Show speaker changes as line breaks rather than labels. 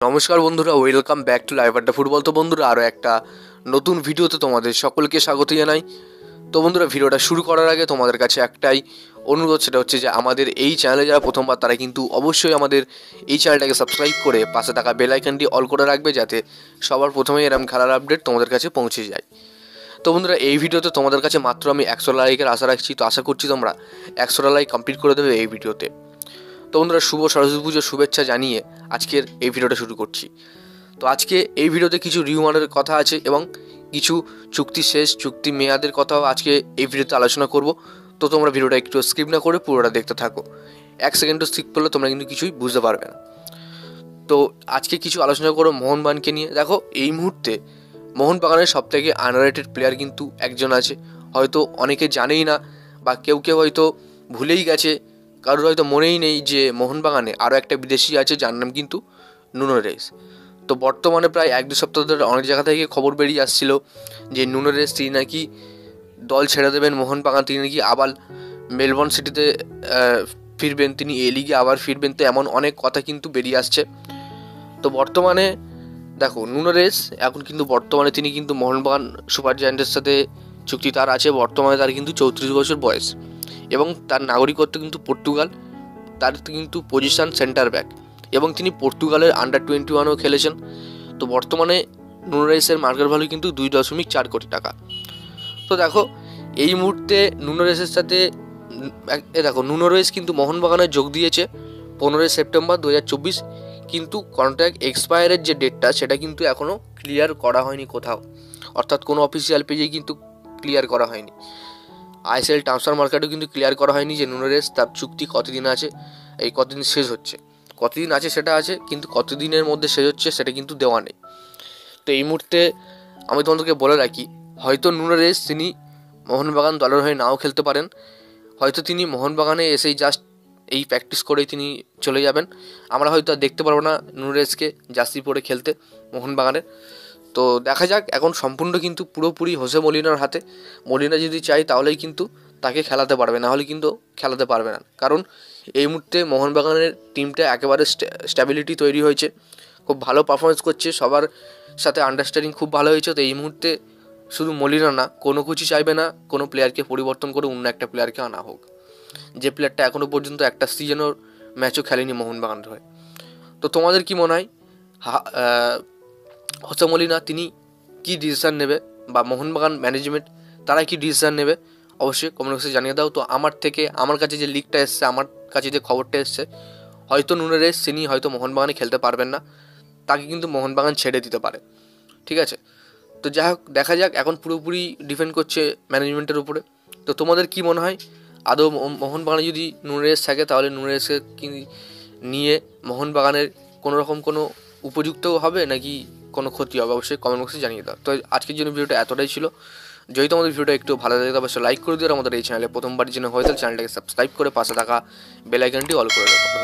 নমস্কার বন্ধুরা, welcome back to live আড্ডা ফুটবল। তো বন্ধুরা, আরও একটা নতুন ভিডিওতে তোমাদের সকলকে স্বাগত জানাই। তো বন্ধুরা, ভিডিওটা শুরু করার আগে তোমাদের কাছে একটাই অনুরোধ, সেটা হচ্ছে যে আমাদের এই চ্যানেলে যারা প্রথমবার তারা কিন্তু অবশ্যই আমাদের এই চ্যানেলটাকে সাবস্ক্রাইব করে পাশে থাকা বেল আইকনটি অল করে রাখবে, যাতে সবার প্রথমেই এরকম খেলার আপডেট তোমাদের কাছে পৌঁছে যায়। তো বন্ধুরা, এই ভিডিওতে তোমাদের কাছে মাত্র আমি 100 লাইকের আশা রাখছি। তো আশা করছি তোমরা 100 লাইক কমপ্লিট করে দেবে এই ভিডিওতে। তো বন্ধুরা, শুভ সরস্বতী পুজোর শুভেচ্ছা জানিয়ে আজকের এই ভিডিওটা শুরু করছি। তো আজকে এই ভিডিওতে কিছু রিউমারের কথা আছে এবং কিছু চুক্তি শেষ, চুক্তি মেয়াদের কথাও আজকে এই ভিডিওতে আলোচনা করব। তো তোমরা ভিডিওটা একটু স্কিপ না করে পুরোটা দেখতে থাকো। 1 সেকেন্ডও স্কিপ করলে তোমরা কিন্তু কিছুই বুঝতে পারবে না। তো আজকে কিছু আলোচনা করো মোহনবাগানকে নিয়ে। দেখো, এই মুহূর্তে মোহনবাগানের সবথেকে আন্ডাররেটেড প্লেয়ার কিন্তু একজন আছে, হয়তো অনেকে জানেই না বা কেউ কেউ হয়তো ভুলেই গেছে, কারোর হয়তো মনেই নেই যে মোহনবাগানে আরও একটা বিদেশি আছে যার নাম কিন্তু নুনো রেস। তো বর্তমানে প্রায় 1-2 সপ্তাহ ধরে অনেক জায়গা থেকে খবর বেরিয়ে আসছিল যে নুনো রেস তিনি নাকি দল ছেড়ে দেবেন মোহনবাগান, তিনি নাকি আবার মেলবোর্ন সিটিতে ফিরবেন, তিনি এ লিগে আবার ফিরবেন। তো এমন অনেক কথা কিন্তু বেরিয়ে আসছে। তো বর্তমানে দেখো, নুনো রেস এখন কিন্তু বর্তমানে তিনি কিন্তু মোহনবাগান সুপার জায়ান্টের সাথে চুক্তি তার আছে। বর্তমানে তার কিন্তু 34 বছর বয়স এবং তার নাগরিকত্ব কিন্তু পর্তুগাল। তার কিন্তু পজিশন সেন্টার ব্যাক এবং তিনি পর্তুগালের আন্ডার-21ও খেলেছেন। তো বর্তমানে নুনো রেসের মার্কেট ভ্যালু কিন্তু 2.4 কোটি টাকা। তো দেখো, এই মুহূর্তে নুনো রেসের সাথে দেখো, নুনো রেস কিন্তু মোহনবাগানে যোগ দিয়েছে 15 সেপ্টেম্বর 2024, কিন্তু কন্ট্রাক্ট এক্সপায়ারের যে ডেটটা সেটা কিন্তু এখনও ক্লিয়ার করা হয়নি কোথাও, অর্থাৎ কোনো অফিসিয়াল পেজেই কিন্তু ক্লিয়ার করা হয়নি। আইএসএল ট্রান্সফার মার্কেটেও কিন্তু ক্লিয়ার করা হয়নি যে নুনো রেস তার চুক্তি কতদিন আছে, এই কতদিন শেষ হচ্ছে। কতদিন আছে সেটা আছে, কিন্তু কতদিনের মধ্যে শেষ হচ্ছে সেটা কিন্তু দেওয়া নেই। তো এই মুহূর্তে আমি তোমাদেরকে বলে রাখি, হয়তো নুনো রেস তিনি মোহনবাগান দলের হয়ে নাও খেলতে পারেন, হয়তো তিনি মোহনবাগানে এসেই জাস্ট এই প্র্যাকটিস করেই তিনি চলে যাবেন। আমরা হয়তো আর দেখতে পারবো না নুনো রেসকে জার্সি পরে খেলতে মোহনবাগানের। তো দেখা যাক, এখন সম্পূর্ণ কিন্তু পুরোপুরি হোসে মলিনার হাতে। মলিনা যদি চাই তাহলেই কিন্তু তাকে খেলাতে পারবে, না হলে কিন্তু খেলাতে পারবে না। কারণ এই মুহূর্তে মোহনবাগানের টিমটা একেবারে স্ট্যাবিলিটি তৈরি হয়েছে, খুব ভালো পারফরমেন্স করছে, সবার সাথে আন্ডারস্ট্যান্ডিং খুব ভালো হয়েছে। তো এই মুহূর্তে শুধু মলিনা না, কোনো কিছু চাইবে না কোনো প্লেয়ারকে পরিবর্তন করে অন্য একটা প্লেয়ারকে আনা হোক, যে প্লেয়ারটা এখনও পর্যন্ত একটা সিজনের ম্যাচও খেলেনি মোহনবাগানের হয়ে। তো তোমাদের কি মনে হয়, হোসে মলিনা তিনি কী ডিসিশান নেবে, বা মোহনবাগান ম্যানেজমেন্ট তারা কি ডিসিশান নেবে, অবশ্যই কমেন্ট বক্সে জানিয়ে দাও। তো আমার কাছে যে লিগটা এসছে, আমার কাছে যে খবরটা এসছে, হয়তো নুনো রেস তিনি হয়তো মোহনবাগানে খেলতে পারবেন না, তাকে কিন্তু মোহনবাগান ছেড়ে দিতে পারে। ঠিক আছে, তো যাই হোক, দেখা যাক, এখন পুরোপুরি ডিপেন্ড করছে ম্যানেজমেন্টের উপরে। তো তোমাদের কি মনে হয়, আদৌ মোহনবাগানে যদি নুনো রেস থাকে তাহলে নুনো রেসকে কি নিয়ে মোহনবাগানের কোনো রকম কোনো উপযুক্ত হবে নাকি কোনো ক্ষতি হবে, অবশ্যই কমেন্ট বক্সে জানিয়ে দাও। তো আজকের জন্য ভিডিওটা এতটাই ছিল। যদি তোমাদের ভিডিওটা একটু ভালো লাগে অবশ্যই লাইক করে দিও, আর আমাদের এই চ্যানেলে প্রথমবার জন্য হয়ে তাহলে চ্যানেলটাকে সাবস্ক্রাইব করে পাশে থাকা বেল আইকনটি অল করে দেবো। ধন্যবাদ।